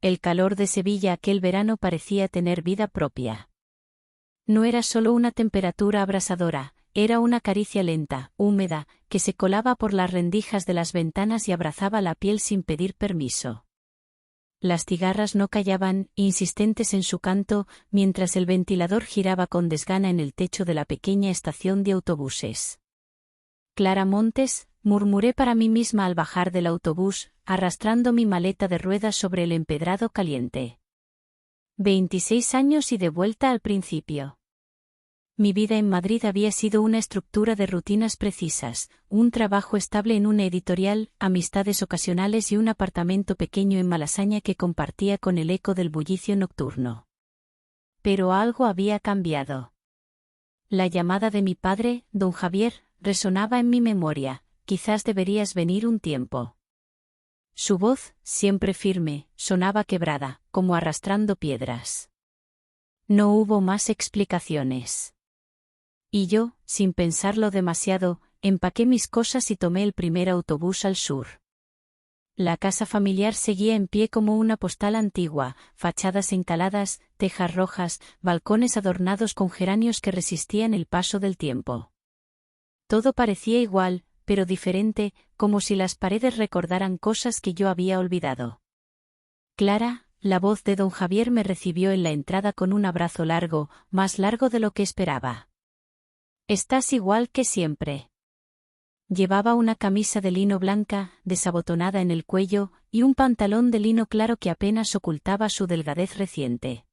El calor de Sevilla aquel verano parecía tener vida propia. No era solo una temperatura abrasadora, era una caricia lenta, húmeda, que se colaba por las rendijas de las ventanas y abrazaba la piel sin pedir permiso. Las cigarras no callaban, insistentes en su canto, mientras el ventilador giraba con desgana en el techo de la pequeña estación de autobuses. Clara Montes, murmuré para mí misma al bajar del autobús, arrastrando mi maleta de ruedas sobre el empedrado caliente. 26 años y de vuelta al principio. Mi vida en Madrid había sido una estructura de rutinas precisas, un trabajo estable en una editorial, amistades ocasionales y un apartamento pequeño en Malasaña que compartía con el eco del bullicio nocturno. Pero algo había cambiado. La llamada de mi padre, don Javier, resonaba en mi memoria: quizás deberías venir un tiempo. Su voz, siempre firme, sonaba quebrada, como arrastrando piedras. No hubo más explicaciones. Y yo, sin pensarlo demasiado, empaqué mis cosas y tomé el primer autobús al sur. La casa familiar seguía en pie como una postal antigua, fachadas encaladas, tejas rojas, balcones adornados con geranios que resistían el paso del tiempo. Todo parecía igual, pero diferente, como si las paredes recordaran cosas que yo había olvidado. Clara, la voz de don Javier me recibió en la entrada con un abrazo largo, más largo de lo que esperaba. Estás igual que siempre. Llevaba una camisa de lino blanca, desabotonada en el cuello, y un pantalón de lino claro que apenas ocultaba su delgadez reciente.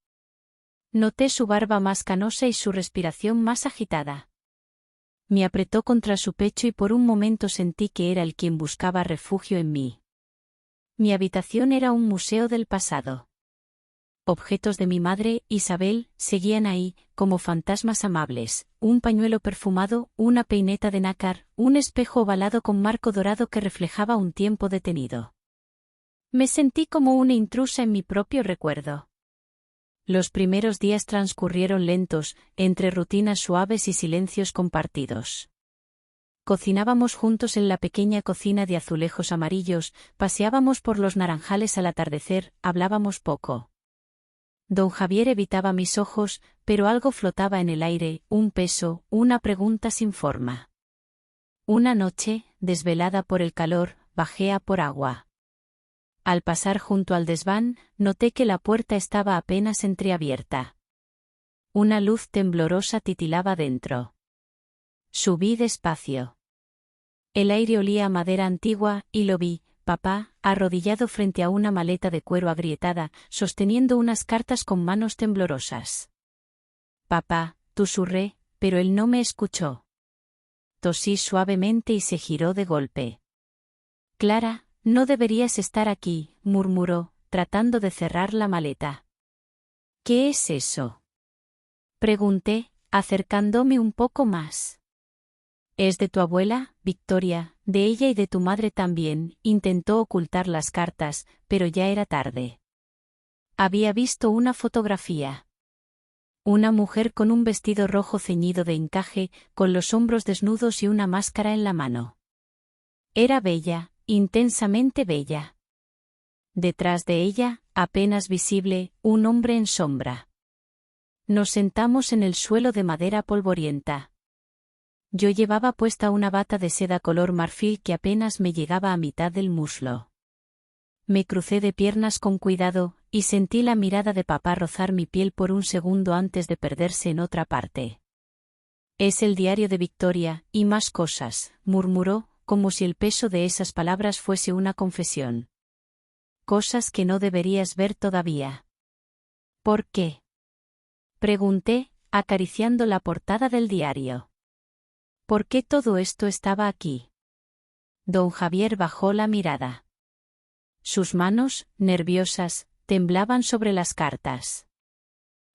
Noté su barba más canosa y su respiración más agitada. Me apretó contra su pecho y por un momento sentí que era él quien buscaba refugio en mí. Mi habitación era un museo del pasado. Objetos de mi madre, Isabel, seguían ahí, como fantasmas amables: un pañuelo perfumado, una peineta de nácar, un espejo ovalado con marco dorado que reflejaba un tiempo detenido. Me sentí como una intrusa en mi propio recuerdo. Los primeros días transcurrieron lentos, entre rutinas suaves y silencios compartidos. Cocinábamos juntos en la pequeña cocina de azulejos amarillos, paseábamos por los naranjales al atardecer, hablábamos poco. Don Javier evitaba mis ojos, pero algo flotaba en el aire, un peso, una pregunta sin forma. Una noche, desvelada por el calor, bajé a por agua. Al pasar junto al desván, noté que la puerta estaba apenas entreabierta. Una luz temblorosa titilaba dentro. Subí despacio. El aire olía a madera antigua, y lo vi, papá, arrodillado frente a una maleta de cuero agrietada, sosteniendo unas cartas con manos temblorosas. Papá, susurré, pero él no me escuchó. Tosí suavemente y se giró de golpe. Clara, no deberías estar aquí, murmuró, tratando de cerrar la maleta. ¿Qué es eso?, pregunté, acercándome un poco más. Es de tu abuela, Victoria, de ella y de tu madre también. Intentó ocultar las cartas, pero ya era tarde. Había visto una fotografía. Una mujer con un vestido rojo ceñido de encaje, con los hombros desnudos y una máscara en la mano. Era bella, intensamente bella. Detrás de ella, apenas visible, un hombre en sombra. Nos sentamos en el suelo de madera polvorienta. Yo llevaba puesta una bata de seda color marfil que apenas me llegaba a mitad del muslo. Me crucé de piernas con cuidado, y sentí la mirada de papá rozar mi piel por un segundo antes de perderse en otra parte. Es el diario de Victoria, y más cosas, murmuró, como si el peso de esas palabras fuese una confesión. Cosas que no deberías ver todavía. ¿Por qué?, pregunté, acariciando la portada del diario. ¿Por qué todo esto estaba aquí? Don Javier bajó la mirada. Sus manos, nerviosas, temblaban sobre las cartas.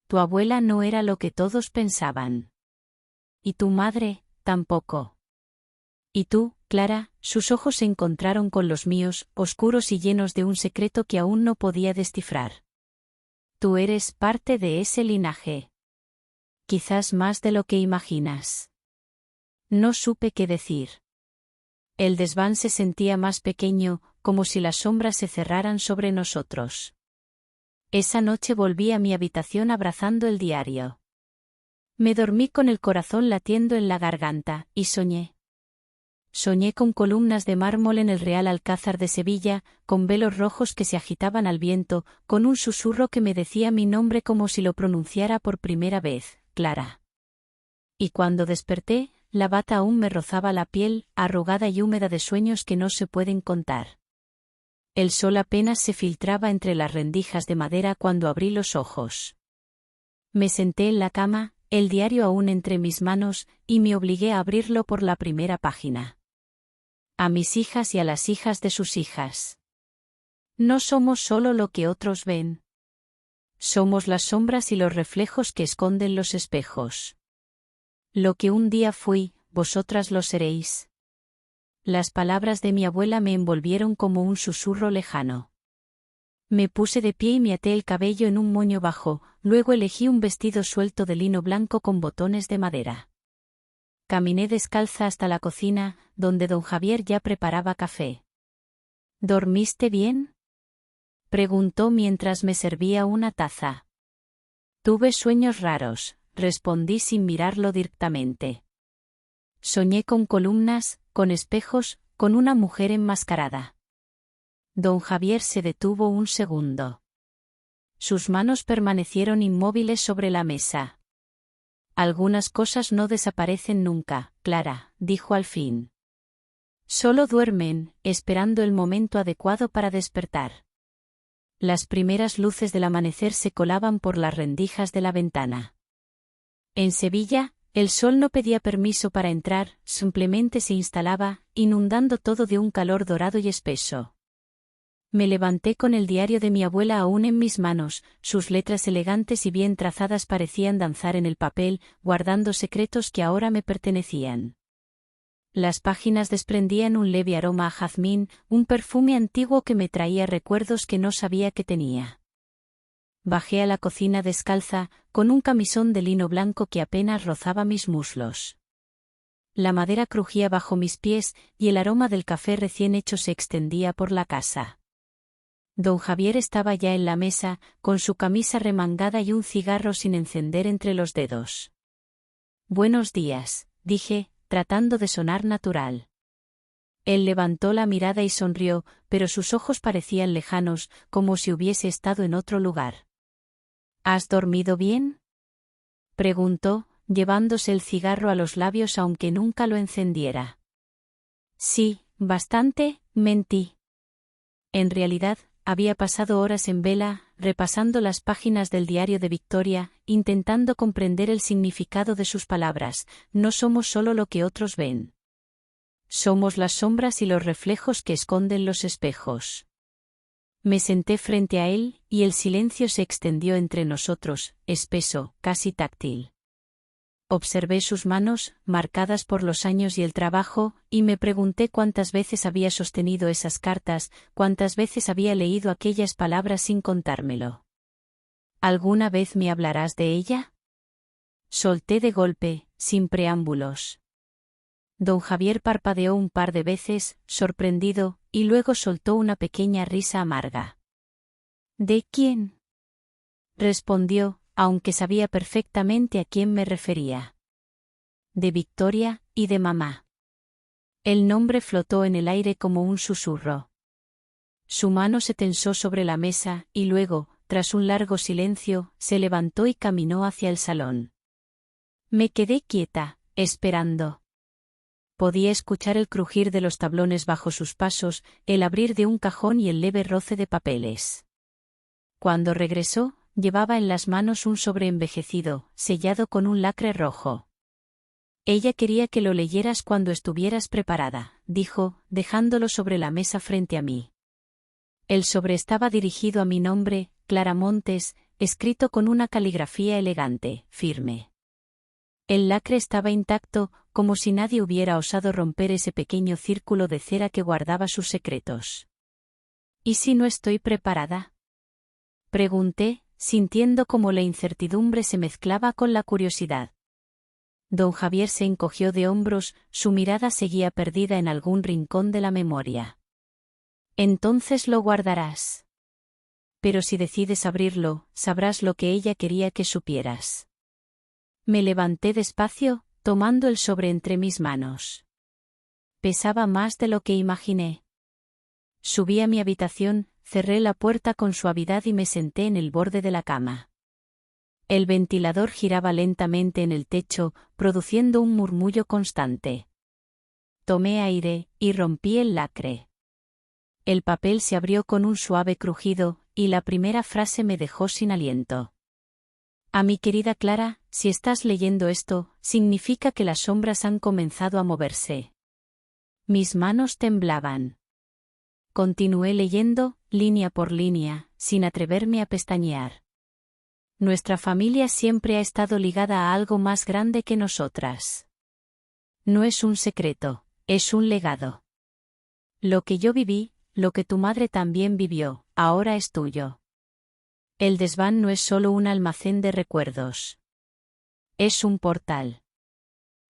Tu abuela no era lo que todos pensaban. Y tu madre, tampoco. Y tú, Clara, sus ojos se encontraron con los míos, oscuros y llenos de un secreto que aún no podía descifrar. Tú eres parte de ese linaje. Quizás más de lo que imaginas. No supe qué decir. El desván se sentía más pequeño, como si las sombras se cerraran sobre nosotros. Esa noche volví a mi habitación abrazando el diario. Me dormí con el corazón latiendo en la garganta, y soñé. Soñé con columnas de mármol en el Real Alcázar de Sevilla, con velos rojos que se agitaban al viento, con un susurro que me decía mi nombre como si lo pronunciara por primera vez, Clara. Y cuando desperté, la bata aún me rozaba la piel, arrugada y húmeda de sueños que no se pueden contar. El sol apenas se filtraba entre las rendijas de madera cuando abrí los ojos. Me senté en la cama, el diario aún entre mis manos, y me obligué a abrirlo por la primera página. A mis hijas y a las hijas de sus hijas. No somos solo lo que otros ven. Somos las sombras y los reflejos que esconden los espejos. Lo que un día fui, vosotras lo seréis. Las palabras de mi abuela me envolvieron como un susurro lejano. Me puse de pie y me até el cabello en un moño bajo, luego elegí un vestido suelto de lino blanco con botones de madera. Caminé descalza hasta la cocina, donde don Javier ya preparaba café. ¿Dormiste bien?, preguntó mientras me servía una taza. Tuve sueños raros, respondí sin mirarlo directamente. Soñé con columnas, con espejos, con una mujer enmascarada. Don Javier se detuvo un segundo. Sus manos permanecieron inmóviles sobre la mesa. Algunas cosas no desaparecen nunca, Clara, dijo al fin. Solo duermen, esperando el momento adecuado para despertar. Las primeras luces del amanecer se colaban por las rendijas de la ventana. En Sevilla, el sol no pedía permiso para entrar, simplemente se instalaba, inundando todo de un calor dorado y espeso. Me levanté con el diario de mi abuela aún en mis manos, sus letras elegantes y bien trazadas parecían danzar en el papel, guardando secretos que ahora me pertenecían. Las páginas desprendían un leve aroma a jazmín, un perfume antiguo que me traía recuerdos que no sabía que tenía. Bajé a la cocina descalza, con un camisón de lino blanco que apenas rozaba mis muslos. La madera crujía bajo mis pies, y el aroma del café recién hecho se extendía por la casa. Don Javier estaba ya en la mesa, con su camisa remangada y un cigarro sin encender entre los dedos. «Buenos días», dije, tratando de sonar natural. Él levantó la mirada y sonrió, pero sus ojos parecían lejanos, como si hubiese estado en otro lugar. «¿Has dormido bien?», preguntó, llevándose el cigarro a los labios aunque nunca lo encendiera. «Sí, bastante», mentí. En realidad, había pasado horas en vela, repasando las páginas del diario de Victoria, intentando comprender el significado de sus palabras. No somos solo lo que otros ven. Somos las sombras y los reflejos que esconden los espejos. Me senté frente a él, y el silencio se extendió entre nosotros, espeso, casi táctil. Observé sus manos, marcadas por los años y el trabajo, y me pregunté cuántas veces había sostenido esas cartas, cuántas veces había leído aquellas palabras sin contármelo. ¿Alguna vez me hablarás de ella?, solté de golpe, sin preámbulos. Don Javier parpadeó un par de veces, sorprendido, y luego soltó una pequeña risa amarga. ¿De quién?, respondió, aunque sabía perfectamente a quién me refería. De Victoria, y de mamá. El nombre flotó en el aire como un susurro. Su mano se tensó sobre la mesa, y luego, tras un largo silencio, se levantó y caminó hacia el salón. Me quedé quieta, esperando. Podía escuchar el crujir de los tablones bajo sus pasos, el abrir de un cajón y el leve roce de papeles. Cuando regresó, llevaba en las manos un sobre envejecido, sellado con un lacre rojo. Ella quería que lo leyeras cuando estuvieras preparada, dijo, dejándolo sobre la mesa frente a mí. El sobre estaba dirigido a mi nombre, Clara Montes, escrito con una caligrafía elegante, firme. El lacre estaba intacto, como si nadie hubiera osado romper ese pequeño círculo de cera que guardaba sus secretos. ¿Y si no estoy preparada?, pregunté, sintiendo cómo la incertidumbre se mezclaba con la curiosidad. Don Javier se encogió de hombros, su mirada seguía perdida en algún rincón de la memoria. «Entonces lo guardarás», Pero si decides abrirlo, sabrás lo que ella quería que supieras. Me levanté despacio, tomando el sobre entre mis manos. Pesaba más de lo que imaginé. Subí a mi habitación, cerré la puerta con suavidad y me senté en el borde de la cama. El ventilador giraba lentamente en el techo, produciendo un murmullo constante. Tomé aire, y rompí el lacre. El papel se abrió con un suave crujido, y la primera frase me dejó sin aliento. A mi querida Clara, si estás leyendo esto, significa que las sombras han comenzado a moverse. Mis manos temblaban. Continué leyendo, línea por línea, sin atreverme a pestañear. Nuestra familia siempre ha estado ligada a algo más grande que nosotras. No es un secreto, es un legado. Lo que yo viví, lo que tu madre también vivió, ahora es tuyo. El desván no es solo un almacén de recuerdos. Es un portal.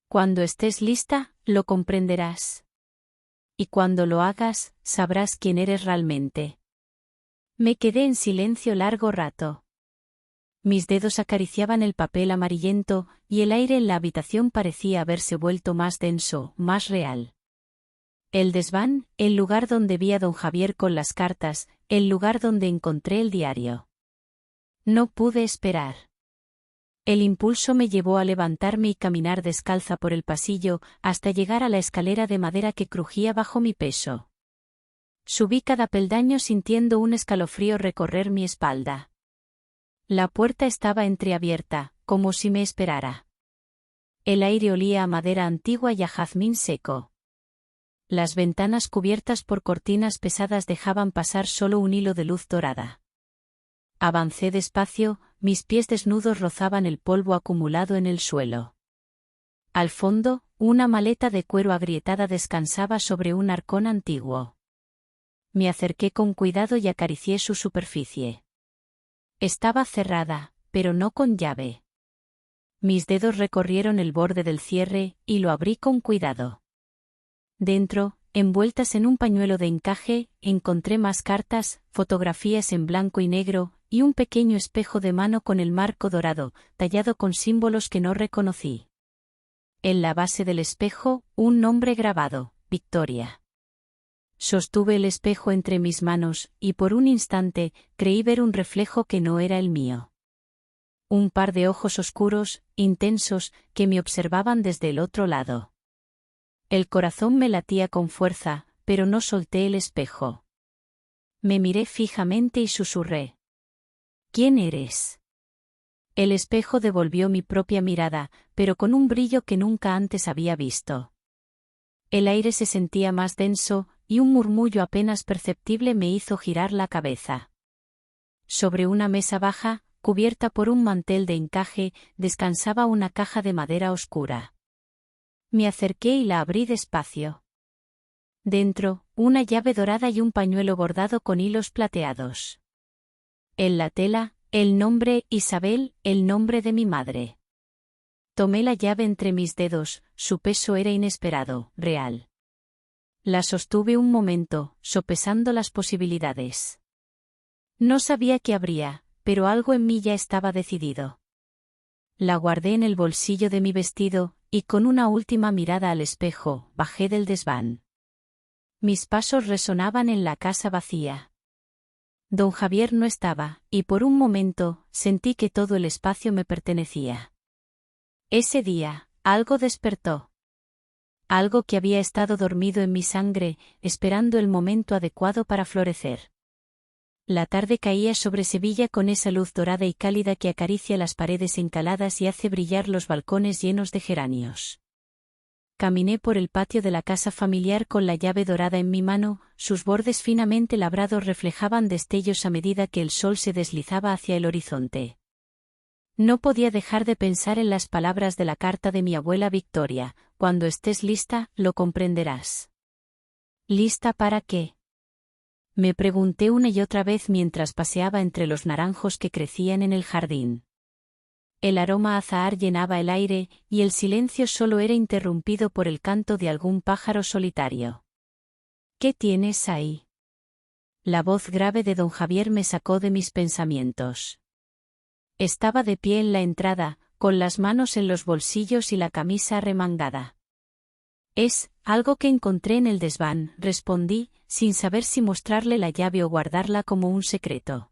Cuando estés lista, lo comprenderás. Y cuando lo hagas, sabrás quién eres realmente. Me quedé en silencio largo rato. Mis dedos acariciaban el papel amarillento, y el aire en la habitación parecía haberse vuelto más denso, más real. El desván, el lugar donde vi a don Javier con las cartas, el lugar donde encontré el diario. No pude esperar. El impulso me llevó a levantarme y caminar descalza por el pasillo, hasta llegar a la escalera de madera que crujía bajo mi peso. Subí cada peldaño sintiendo un escalofrío recorrer mi espalda. La puerta estaba entreabierta, como si me esperara. El aire olía a madera antigua y a jazmín seco. Las ventanas cubiertas por cortinas pesadas dejaban pasar solo un hilo de luz dorada. Avancé despacio, mis pies desnudos rozaban el polvo acumulado en el suelo. Al fondo, una maleta de cuero agrietada descansaba sobre un arcón antiguo. Me acerqué con cuidado y acaricié su superficie. Estaba cerrada, pero no con llave. Mis dedos recorrieron el borde del cierre, y lo abrí con cuidado. Dentro, envueltas en un pañuelo de encaje, encontré más cartas, fotografías en blanco y negro, y un pequeño espejo de mano con el marco dorado, tallado con símbolos que no reconocí. En la base del espejo, un nombre grabado, Victoria. Sostuve el espejo entre mis manos, y por un instante, creí ver un reflejo que no era el mío. Un par de ojos oscuros, intensos, que me observaban desde el otro lado. El corazón me latía con fuerza, pero no solté el espejo. Me miré fijamente y susurré. ¿Quién eres? El espejo devolvió mi propia mirada, pero con un brillo que nunca antes había visto. El aire se sentía más denso, y un murmullo apenas perceptible me hizo girar la cabeza. Sobre una mesa baja, cubierta por un mantel de encaje, descansaba una caja de madera oscura. Me acerqué y la abrí despacio. Dentro, una llave dorada y un pañuelo bordado con hilos plateados. En la tela, el nombre Isabel, el nombre de mi madre. Tomé la llave entre mis dedos, su peso era inesperado, real. La sostuve un momento, sopesando las posibilidades. No sabía qué habría, pero algo en mí ya estaba decidido. La guardé en el bolsillo de mi vestido, y con una última mirada al espejo, bajé del desván. Mis pasos resonaban en la casa vacía. Don Javier no estaba, y por un momento, sentí que todo el espacio me pertenecía. Ese día, algo despertó. Algo que había estado dormido en mi sangre, esperando el momento adecuado para florecer. La tarde caía sobre Sevilla con esa luz dorada y cálida que acaricia las paredes encaladas y hace brillar los balcones llenos de geranios. Caminé por el patio de la casa familiar con la llave dorada en mi mano, sus bordes finamente labrados reflejaban destellos a medida que el sol se deslizaba hacia el horizonte. No podía dejar de pensar en las palabras de la carta de mi abuela Victoria: cuando estés lista, lo comprenderás. ¿Lista para qué? Me pregunté una y otra vez mientras paseaba entre los naranjos que crecían en el jardín. El aroma a azahar llenaba el aire, y el silencio solo era interrumpido por el canto de algún pájaro solitario. ¿Qué tienes ahí? La voz grave de don Javier me sacó de mis pensamientos. Estaba de pie en la entrada, con las manos en los bolsillos y la camisa arremangada. Es algo que encontré en el desván, respondí, sin saber si mostrarle la llave o guardarla como un secreto.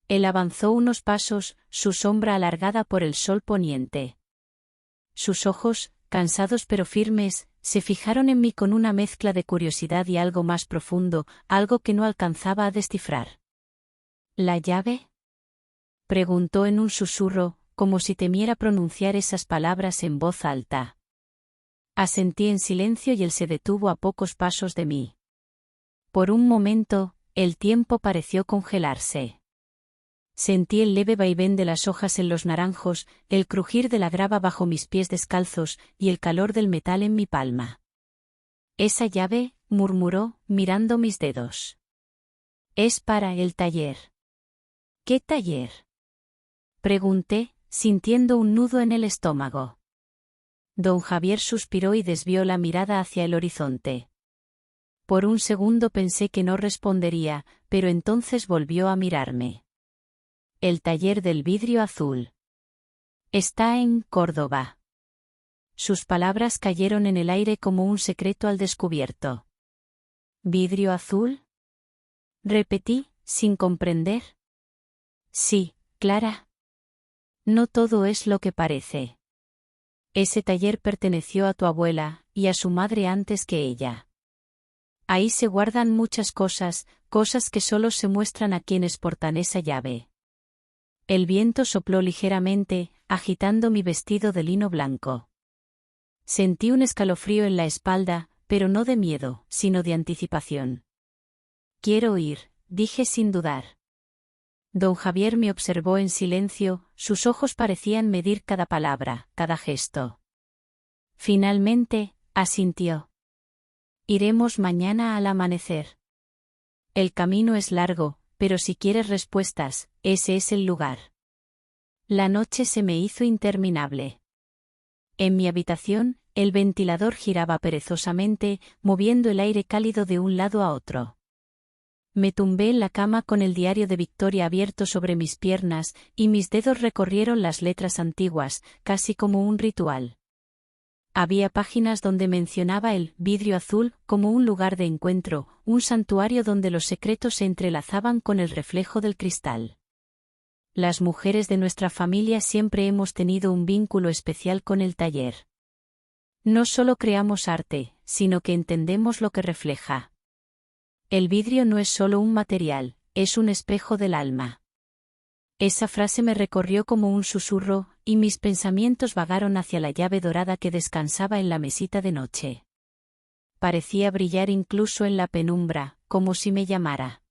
Él avanzó unos pasos, su sombra alargada por el sol poniente. Sus ojos, cansados pero firmes, se fijaron en mí con una mezcla de curiosidad y algo más profundo, algo que no alcanzaba a descifrar. ¿La llave?, preguntó en un susurro, como si temiera pronunciar esas palabras en voz alta. Asentí en silencio y él se detuvo a pocos pasos de mí. Por un momento, el tiempo pareció congelarse. Sentí el leve vaivén de las hojas en los naranjos, el crujir de la grava bajo mis pies descalzos y el calor del metal en mi palma. «Esa llave», murmuró, mirando mis dedos. «Es para el taller». «¿Qué taller?», pregunté, sintiendo un nudo en el estómago. Don Javier suspiró y desvió la mirada hacia el horizonte. Por un segundo pensé que no respondería, pero entonces volvió a mirarme. «El taller del vidrio azul. Está en Córdoba». Sus palabras cayeron en el aire como un secreto al descubierto. «¿Vidrio azul?», repetí, sin comprender. «Sí, Clara. No todo es lo que parece. Ese taller perteneció a tu abuela, y a su madre antes que ella. Ahí se guardan muchas cosas, cosas que solo se muestran a quienes portan esa llave». El viento sopló ligeramente, agitando mi vestido de lino blanco. Sentí un escalofrío en la espalda, pero no de miedo, sino de anticipación. «Quiero ir», dije sin dudar. Don Javier me observó en silencio, sus ojos parecían medir cada palabra, cada gesto. Finalmente, asintió. «Iremos mañana al amanecer. El camino es largo, pero si quieres respuestas, ese es el lugar». La noche se me hizo interminable. En mi habitación, el ventilador giraba perezosamente, moviendo el aire cálido de un lado a otro. Me tumbé en la cama con el diario de Victoria abierto sobre mis piernas, y mis dedos recorrieron las letras antiguas, casi como un ritual. Había páginas donde mencionaba el vidrio azul como un lugar de encuentro, un santuario donde los secretos se entrelazaban con el reflejo del cristal. Las mujeres de nuestra familia siempre hemos tenido un vínculo especial con el taller. No solo creamos arte, sino que entendemos lo que refleja. El vidrio no es solo un material, es un espejo del alma. Esa frase me recorrió como un susurro, y mis pensamientos vagaron hacia la llave dorada que descansaba en la mesita de noche. Parecía brillar incluso en la penumbra, como si me llamara.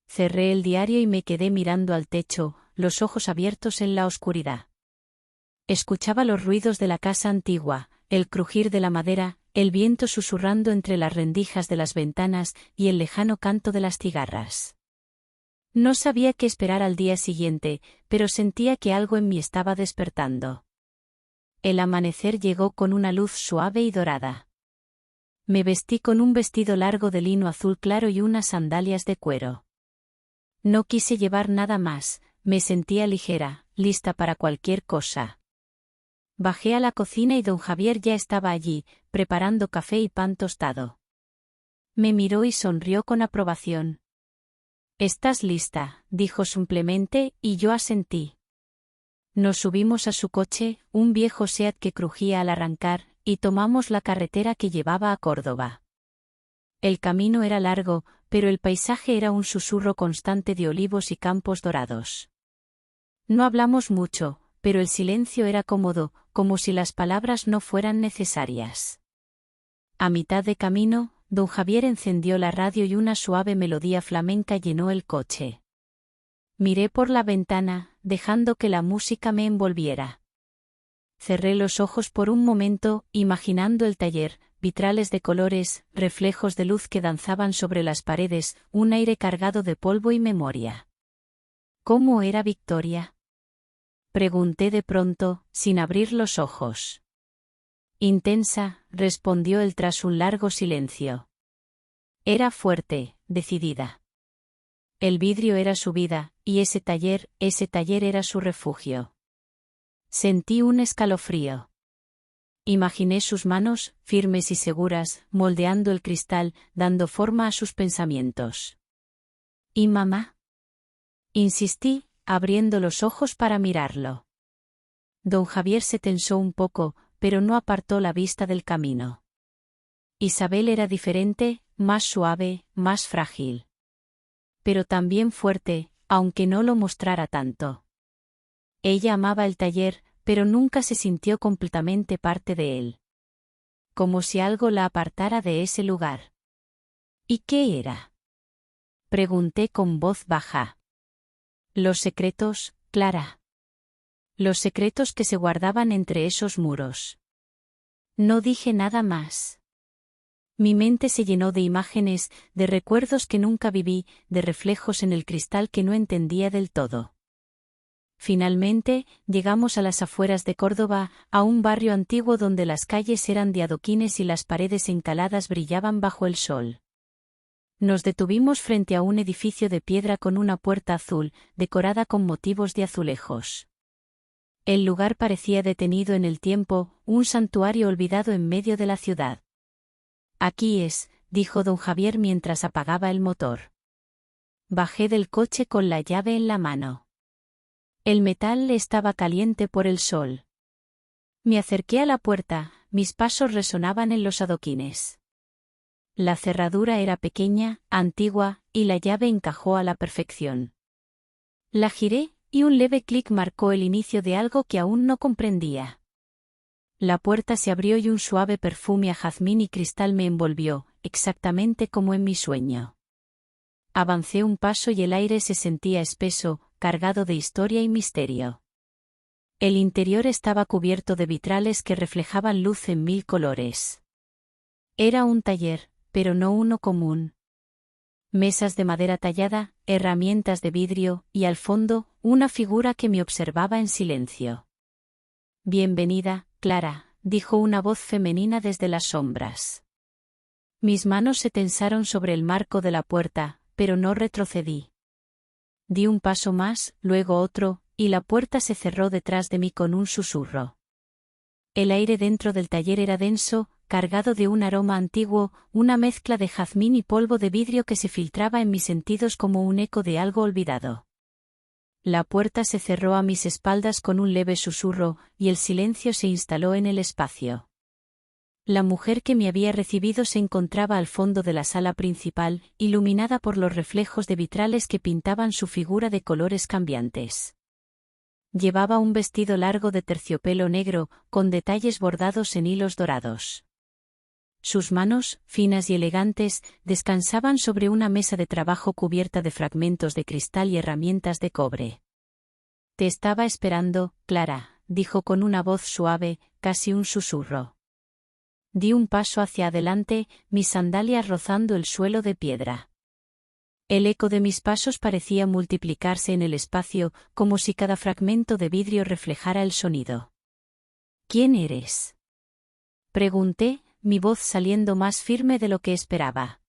Cerré el diario y me quedé mirando al techo, los ojos abiertos en la oscuridad. Escuchaba los ruidos de la casa antigua, el crujir de la madera, el viento susurrando entre las rendijas de las ventanas y el lejano canto de las cigarras. No sabía qué esperar al día siguiente, pero sentía que algo en mí estaba despertando. El amanecer llegó con una luz suave y dorada. Me vestí con un vestido largo de lino azul claro y unas sandalias de cuero. No quise llevar nada más, me sentía ligera, lista para cualquier cosa. Bajé a la cocina y don Javier ya estaba allí, preparando café y pan tostado. Me miró y sonrió con aprobación. «¿Estás lista?», dijo simplemente, y yo asentí. Nos subimos a su coche, un viejo Seat que crujía al arrancar, y tomamos la carretera que llevaba a Córdoba. El camino era largo, pero el paisaje era un susurro constante de olivos y campos dorados. No hablamos mucho, pero el silencio era cómodo, como si las palabras no fueran necesarias. A mitad de camino, don Javier encendió la radio y una suave melodía flamenca llenó el coche. Miré por la ventana, dejando que la música me envolviera. Cerré los ojos por un momento, imaginando el taller, vitrales de colores, reflejos de luz que danzaban sobre las paredes, un aire cargado de polvo y memoria. ¿Cómo era Victoria?, pregunté de pronto, sin abrir los ojos. Intensa, respondió él tras un largo silencio. Era fuerte, decidida. El vidrio era su vida, y ese taller era su refugio. Sentí un escalofrío. Imaginé sus manos, firmes y seguras, moldeando el cristal, dando forma a sus pensamientos. ¿Y mamá? Insistí, abriendo los ojos para mirarlo. Don Javier se tensó un poco, pero no apartó la vista del camino. Isabel era diferente, más suave, más frágil. Pero también fuerte, aunque no lo mostrara tanto. Ella amaba el taller, pero nunca se sintió completamente parte de él. Como si algo la apartara de ese lugar. ¿Y qué era? Pregunté con voz baja. Los secretos, Clara. Los secretos que se guardaban entre esos muros. No dije nada más. Mi mente se llenó de imágenes, de recuerdos que nunca viví, de reflejos en el cristal que no entendía del todo. Finalmente, llegamos a las afueras de Córdoba, a un barrio antiguo donde las calles eran de adoquines y las paredes encaladas brillaban bajo el sol. Nos detuvimos frente a un edificio de piedra con una puerta azul, decorada con motivos de azulejos. El lugar parecía detenido en el tiempo, un santuario olvidado en medio de la ciudad. Aquí es, dijo don Javier mientras apagaba el motor. Bajé del coche con la llave en la mano. El metal estaba caliente por el sol. Me acerqué a la puerta, mis pasos resonaban en los adoquines. La cerradura era pequeña, antigua, y la llave encajó a la perfección. La giré, y un leve clic marcó el inicio de algo que aún no comprendía. La puerta se abrió y un suave perfume a jazmín y cristal me envolvió, exactamente como en mi sueño. Avancé un paso y el aire se sentía espeso, cargado de historia y misterio. El interior estaba cubierto de vitrales que reflejaban luz en 1000 colores. Era un taller, pero no uno común. Mesas de madera tallada, herramientas de vidrio, y al fondo, una figura que me observaba en silencio. Bienvenida, Clara, dijo una voz femenina desde las sombras. Mis manos se tensaron sobre el marco de la puerta, pero no retrocedí. Di un paso más, luego otro, y la puerta se cerró detrás de mí con un susurro. El aire dentro del taller era denso, cargado de un aroma antiguo, una mezcla de jazmín y polvo de vidrio que se filtraba en mis sentidos como un eco de algo olvidado. La puerta se cerró a mis espaldas con un leve susurro, y el silencio se instaló en el espacio. La mujer que me había recibido se encontraba al fondo de la sala principal, iluminada por los reflejos de vitrales que pintaban su figura de colores cambiantes. Llevaba un vestido largo de terciopelo negro, con detalles bordados en hilos dorados. Sus manos, finas y elegantes, descansaban sobre una mesa de trabajo cubierta de fragmentos de cristal y herramientas de cobre. Te estaba esperando, Clara, dijo con una voz suave, casi un susurro. Di un paso hacia adelante, mis sandalias rozando el suelo de piedra. El eco de mis pasos parecía multiplicarse en el espacio, como si cada fragmento de vidrio reflejara el sonido. ¿Quién eres? Pregunté, mi voz saliendo más firme de lo que esperaba.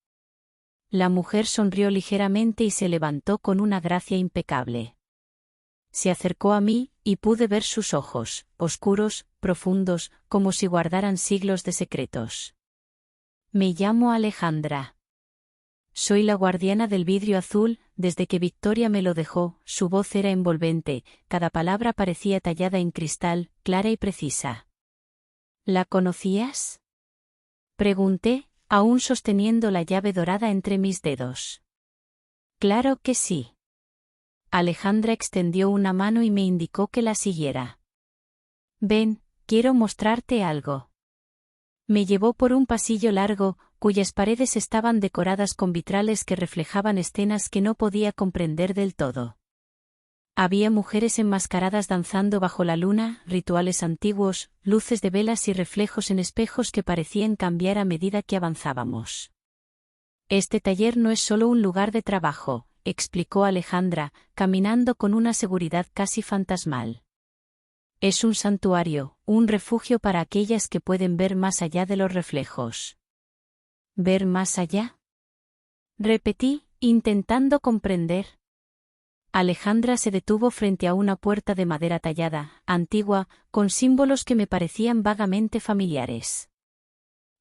La mujer sonrió ligeramente y se levantó con una gracia impecable. Se acercó a mí, y pude ver sus ojos, oscuros, profundos, como si guardaran siglos de secretos. Me llamo Alejandra. Soy la guardiana del vidrio azul, desde que Victoria me lo dejó, su voz era envolvente, cada palabra parecía tallada en cristal, clara y precisa. ¿La conocías? Pregunté, aún sosteniendo la llave dorada entre mis dedos. Claro que sí. Alejandra extendió una mano y me indicó que la siguiera. Ven, quiero mostrarte algo. Me llevó por un pasillo largo, cuyas paredes estaban decoradas con vitrales que reflejaban escenas que no podía comprender del todo. Había mujeres enmascaradas danzando bajo la luna, rituales antiguos, luces de velas y reflejos en espejos que parecían cambiar a medida que avanzábamos. Este taller no es solo un lugar de trabajo, explicó Alejandra, caminando con una seguridad casi fantasmal. Es un santuario, un refugio para aquellas que pueden ver más allá de los reflejos. ¿Ver más allá? Repetí, intentando comprender. Alejandra se detuvo frente a una puerta de madera tallada, antigua, con símbolos que me parecían vagamente familiares.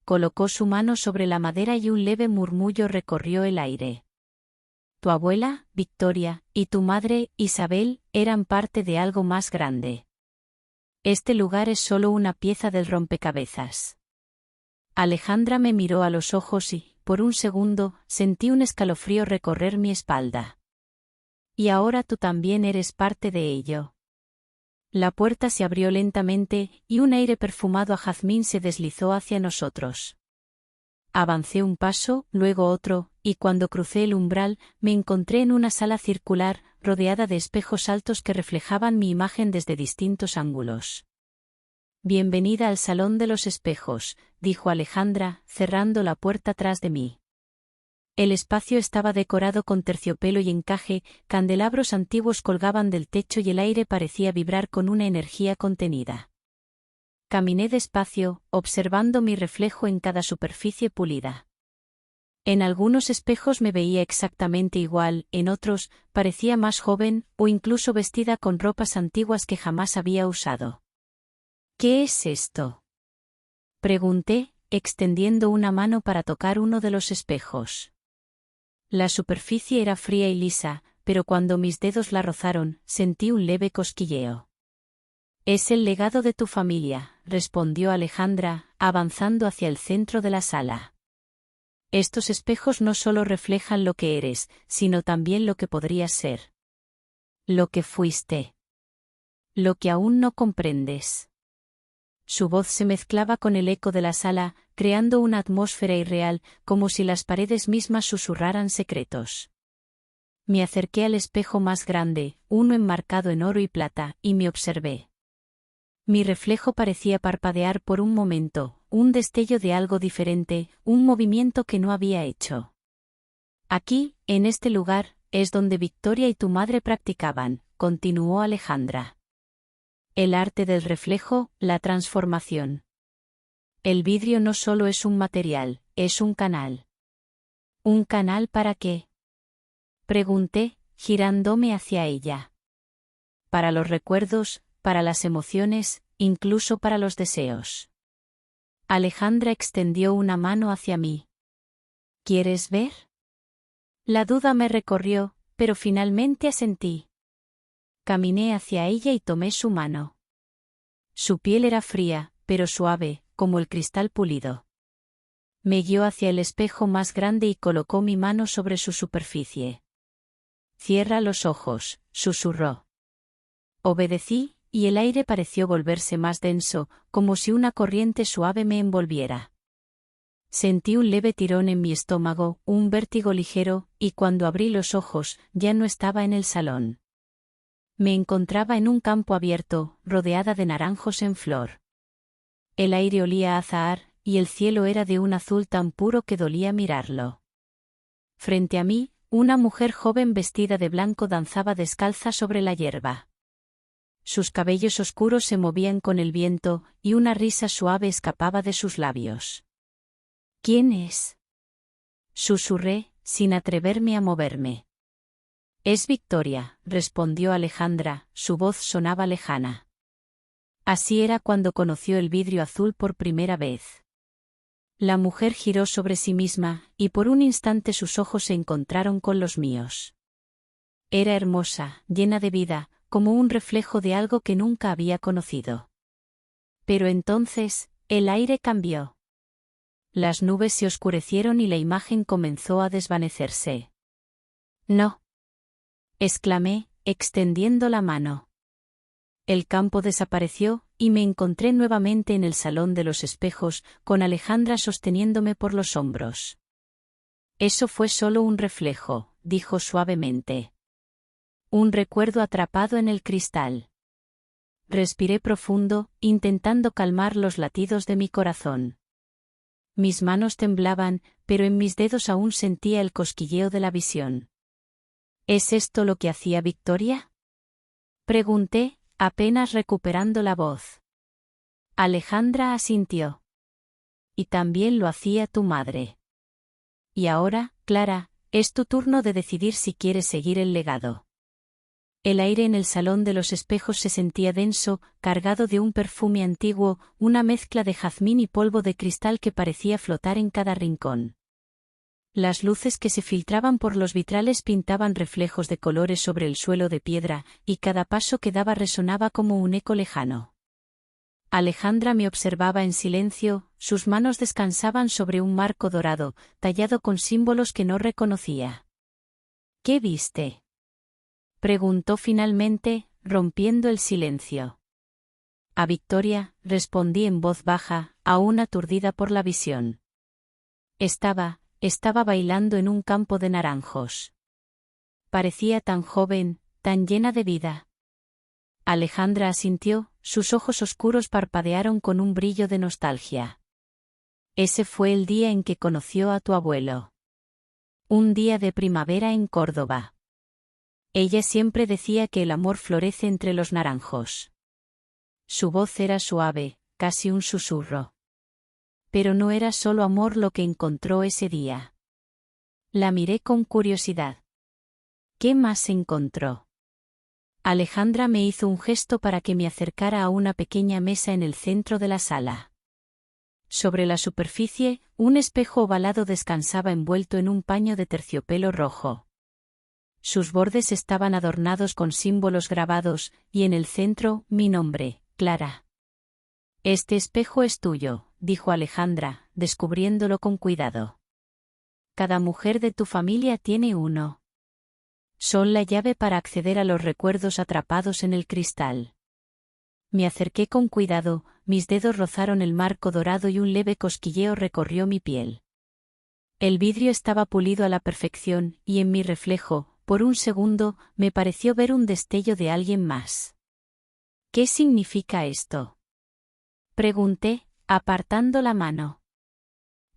Colocó su mano sobre la madera y un leve murmullo recorrió el aire. Tu abuela, Victoria, y tu madre, Isabel, eran parte de algo más grande. Este lugar es solo una pieza del rompecabezas. Alejandra me miró a los ojos y, por un segundo, sentí un escalofrío recorrer mi espalda. Y ahora tú también eres parte de ello. La puerta se abrió lentamente, y un aire perfumado a jazmín se deslizó hacia nosotros. Avancé un paso, luego otro, y cuando crucé el umbral, me encontré en una sala circular, rodeada de espejos altos que reflejaban mi imagen desde distintos ángulos. Bienvenida al Salón de los Espejos, dijo Alejandra, cerrando la puerta tras de mí. El espacio estaba decorado con terciopelo y encaje, candelabros antiguos colgaban del techo y el aire parecía vibrar con una energía contenida. Caminé despacio, observando mi reflejo en cada superficie pulida. En algunos espejos me veía exactamente igual, en otros, parecía más joven, o incluso vestida con ropas antiguas que jamás había usado. ¿Qué es esto?, pregunté, extendiendo una mano para tocar uno de los espejos. La superficie era fría y lisa, pero cuando mis dedos la rozaron, sentí un leve cosquilleo. Es el legado de tu familia, respondió Alejandra, avanzando hacia el centro de la sala. Estos espejos no solo reflejan lo que eres, sino también lo que podrías ser. Lo que fuiste. Lo que aún no comprendes. Su voz se mezclaba con el eco de la sala, creando una atmósfera irreal, como si las paredes mismas susurraran secretos. Me acerqué al espejo más grande, uno enmarcado en oro y plata, y me observé. Mi reflejo parecía parpadear por un momento, un destello de algo diferente, un movimiento que no había hecho. Aquí, en este lugar, es donde Victoria y tu madre practicaban, continuó Alejandra. El arte del reflejo, la transformación. El vidrio no solo es un material, es un canal. ¿Un canal para qué?, pregunté, girándome hacia ella. Para los recuerdos, para las emociones, incluso para los deseos. Alejandra extendió una mano hacia mí. ¿Quieres ver? La duda me recorrió, pero finalmente asentí. Caminé hacia ella y tomé su mano. Su piel era fría, pero suave, como el cristal pulido. Me guió hacia el espejo más grande y colocó mi mano sobre su superficie. Cierra los ojos, susurró. Obedecí, y el aire pareció volverse más denso, como si una corriente suave me envolviera. Sentí un leve tirón en mi estómago, un vértigo ligero, y cuando abrí los ojos, ya no estaba en el salón. Me encontraba en un campo abierto, rodeada de naranjos en flor. El aire olía a azahar, y el cielo era de un azul tan puro que dolía mirarlo. Frente a mí, una mujer joven vestida de blanco danzaba descalza sobre la hierba. Sus cabellos oscuros se movían con el viento, y una risa suave escapaba de sus labios. ¿Quién es?, susurré, sin atreverme a moverme. Es Victoria, respondió Alejandra, su voz sonaba lejana. Así era cuando conoció el vidrio azul por primera vez. La mujer giró sobre sí misma, y por un instante sus ojos se encontraron con los míos. Era hermosa, llena de vida, como un reflejo de algo que nunca había conocido. Pero entonces, el aire cambió. Las nubes se oscurecieron y la imagen comenzó a desvanecerse. No, exclamé, extendiendo la mano. El campo desapareció, y me encontré nuevamente en el salón de los espejos, con Alejandra sosteniéndome por los hombros. Eso fue solo un reflejo, dijo suavemente. Un recuerdo atrapado en el cristal. Respiré profundo, intentando calmar los latidos de mi corazón. Mis manos temblaban, pero en mis dedos aún sentía el cosquilleo de la visión. ¿Es esto lo que hacía Victoria?, pregunté, apenas recuperando la voz. Alejandra asintió. Y también lo hacía tu madre. Y ahora, Clara, Es tu turno de decidir si quieres seguir el legado. El aire en el salón de los espejos se sentía denso, cargado de un perfume antiguo, una mezcla de jazmín y polvo de cristal que parecía flotar en cada rincón. Las luces que se filtraban por los vitrales pintaban reflejos de colores sobre el suelo de piedra, y cada paso que daba resonaba como un eco lejano. Alejandra me observaba en silencio, sus manos descansaban sobre un marco dorado, tallado con símbolos que no reconocía. ¿Qué viste?, preguntó finalmente, rompiendo el silencio. A Victoria, respondí en voz baja, aún aturdida por la visión. Estaba bailando en un campo de naranjos. Parecía tan joven, tan llena de vida. Alejandra asintió, sus ojos oscuros parpadearon con un brillo de nostalgia. Ese fue el día en que conoció a tu abuelo. Un día de primavera en Córdoba. Ella siempre decía que el amor florece entre los naranjos. Su voz era suave, casi un susurro. Pero no era solo amor lo que encontró ese día. La miré con curiosidad. ¿Qué más encontró? Alejandra me hizo un gesto para que me acercara a una pequeña mesa en el centro de la sala. Sobre la superficie, un espejo ovalado descansaba envuelto en un paño de terciopelo rojo. Sus bordes estaban adornados con símbolos grabados, y en el centro, mi nombre, Clara. Este espejo es tuyo, dijo Alejandra, descubriéndolo con cuidado. Cada mujer de tu familia tiene uno. Son la llave para acceder a los recuerdos atrapados en el cristal. Me acerqué con cuidado, mis dedos rozaron el marco dorado y un leve cosquilleo recorrió mi piel. El vidrio estaba pulido a la perfección, y en mi reflejo, por un segundo, me pareció ver un destello de alguien más. ¿Qué significa esto?, pregunté, apartando la mano.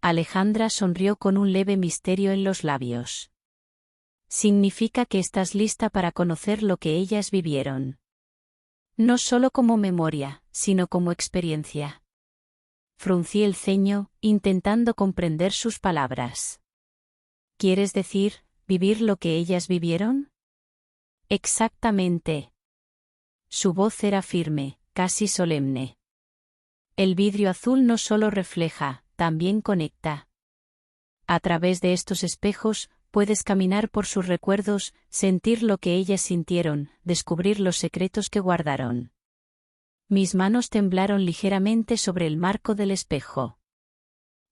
Alejandra sonrió con un leve misterio en los labios. Significa que estás lista para conocer lo que ellas vivieron. No solo como memoria, sino como experiencia. Fruncí el ceño, intentando comprender sus palabras. ¿Quieres decir, vivir lo que ellas vivieron? Exactamente. Su voz era firme, casi solemne. El vidrio azul no solo refleja, también conecta. A través de estos espejos, puedes caminar por sus recuerdos, sentir lo que ellas sintieron, descubrir los secretos que guardaron. Mis manos temblaron ligeramente sobre el marco del espejo.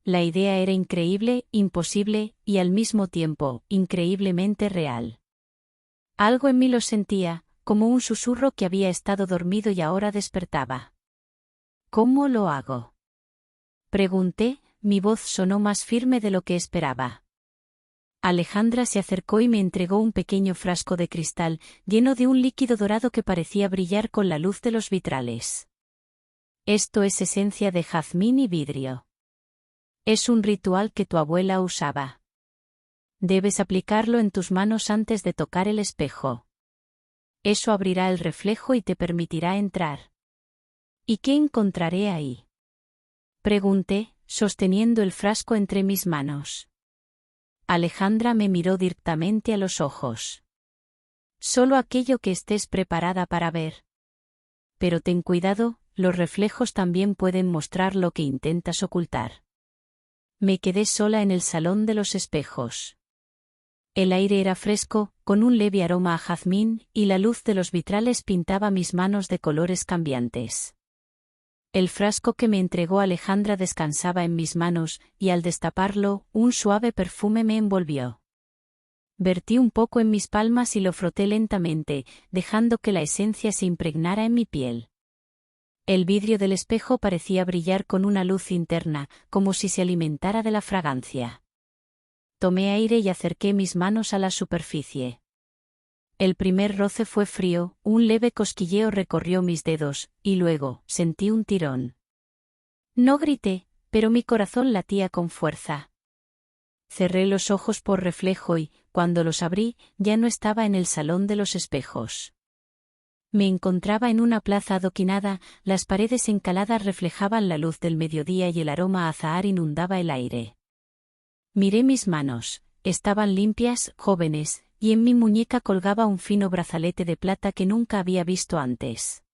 La idea era increíble, imposible, y al mismo tiempo, increíblemente real. Algo en mí lo sentía, como un susurro que había estado dormido y ahora despertaba. ¿Cómo lo hago?, pregunté, mi voz sonó más firme de lo que esperaba. Alejandra se acercó y me entregó un pequeño frasco de cristal, lleno de un líquido dorado que parecía brillar con la luz de los vitrales. Esto es esencia de jazmín y vidrio. Es un ritual que tu abuela usaba. Debes aplicarlo en tus manos antes de tocar el espejo. Eso abrirá el reflejo y te permitirá entrar. ¿Y qué encontraré ahí?, pregunté, sosteniendo el frasco entre mis manos. Alejandra me miró directamente a los ojos. Solo aquello que estés preparada para ver. Pero ten cuidado, los reflejos también pueden mostrar lo que intentas ocultar. Me quedé sola en el salón de los espejos. El aire era fresco, con un leve aroma a jazmín, y la luz de los vitrales pintaba mis manos de colores cambiantes. El frasco que me entregó Alejandra descansaba en mis manos, y al destaparlo, un suave perfume me envolvió. Vertí un poco en mis palmas y lo froté lentamente, dejando que la esencia se impregnara en mi piel. El vidrio del espejo parecía brillar con una luz interna, como si se alimentara de la fragancia. Tomé aire y acerqué mis manos a la superficie. El primer roce fue frío, un leve cosquilleo recorrió mis dedos, y luego, sentí un tirón. No grité, pero mi corazón latía con fuerza. Cerré los ojos por reflejo y, cuando los abrí, ya no estaba en el salón de los espejos. Me encontraba en una plaza adoquinada, las paredes encaladas reflejaban la luz del mediodía y el aroma a azahar inundaba el aire. Miré mis manos, estaban limpias, jóvenes, y en mi muñeca colgaba un fino brazalete de plata que nunca había visto antes.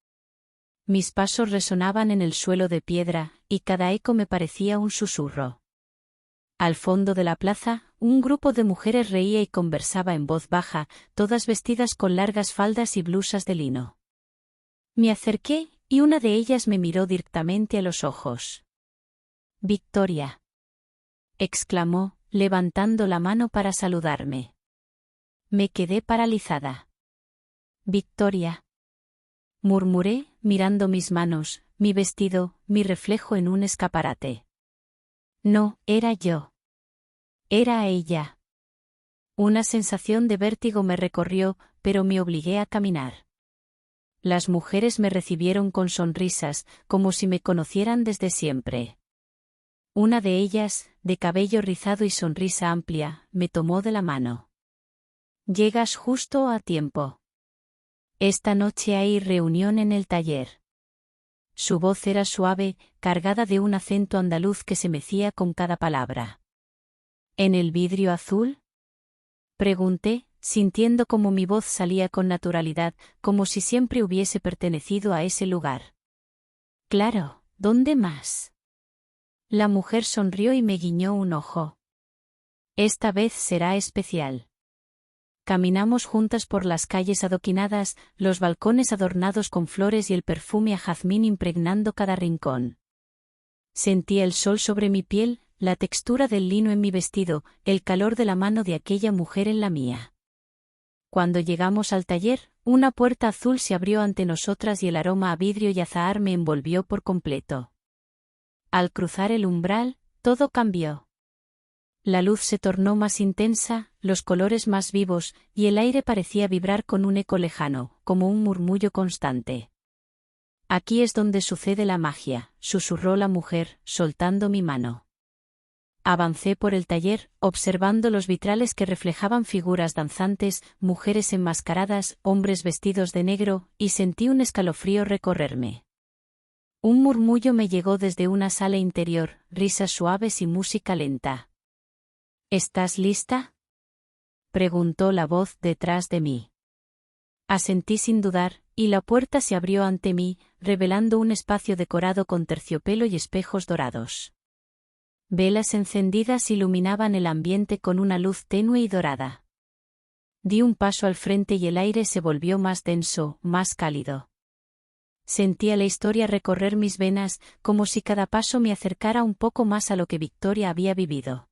Mis pasos resonaban en el suelo de piedra, y cada eco me parecía un susurro. Al fondo de la plaza, un grupo de mujeres reía y conversaba en voz baja, todas vestidas con largas faldas y blusas de lino. Me acerqué, y una de ellas me miró directamente a los ojos. «Victoria», exclamó, levantando la mano para saludarme. Me quedé paralizada. «Victoria», murmuré, mirando mis manos, mi vestido, mi reflejo en un escaparate. No, era yo. Era ella. Una sensación de vértigo me recorrió, pero me obligué a caminar. Las mujeres me recibieron con sonrisas, como si me conocieran desde siempre. Una de ellas, de cabello rizado y sonrisa amplia, me tomó de la mano. «Llegas justo a tiempo. Esta noche hay reunión en el taller». Su voz era suave, cargada de un acento andaluz que se mecía con cada palabra. «¿En el vidrio azul?», pregunté, sintiendo como mi voz salía con naturalidad, como si siempre hubiese pertenecido a ese lugar. «Claro, ¿dónde más?». La mujer sonrió y me guiñó un ojo. «Esta vez será especial». Caminamos juntas por las calles adoquinadas, los balcones adornados con flores y el perfume a jazmín impregnando cada rincón. Sentía el sol sobre mi piel, la textura del lino en mi vestido, el calor de la mano de aquella mujer en la mía. Cuando llegamos al taller, una puerta azul se abrió ante nosotras y el aroma a vidrio y azahar me envolvió por completo. Al cruzar el umbral, todo cambió. La luz se tornó más intensa, los colores más vivos, y el aire parecía vibrar con un eco lejano, como un murmullo constante. «Aquí es donde sucede la magia», susurró la mujer, soltando mi mano. Avancé por el taller, observando los vitrales que reflejaban figuras danzantes, mujeres enmascaradas, hombres vestidos de negro, y sentí un escalofrío recorrerme. Un murmullo me llegó desde una sala interior, risas suaves y música lenta. «¿Estás lista?», preguntó la voz detrás de mí. Asentí sin dudar, y la puerta se abrió ante mí, revelando un espacio decorado con terciopelo y espejos dorados. Velas encendidas iluminaban el ambiente con una luz tenue y dorada. Di un paso al frente y el aire se volvió más denso, más cálido. Sentía la historia recorrer mis venas, como si cada paso me acercara un poco más a lo que Victoria había vivido.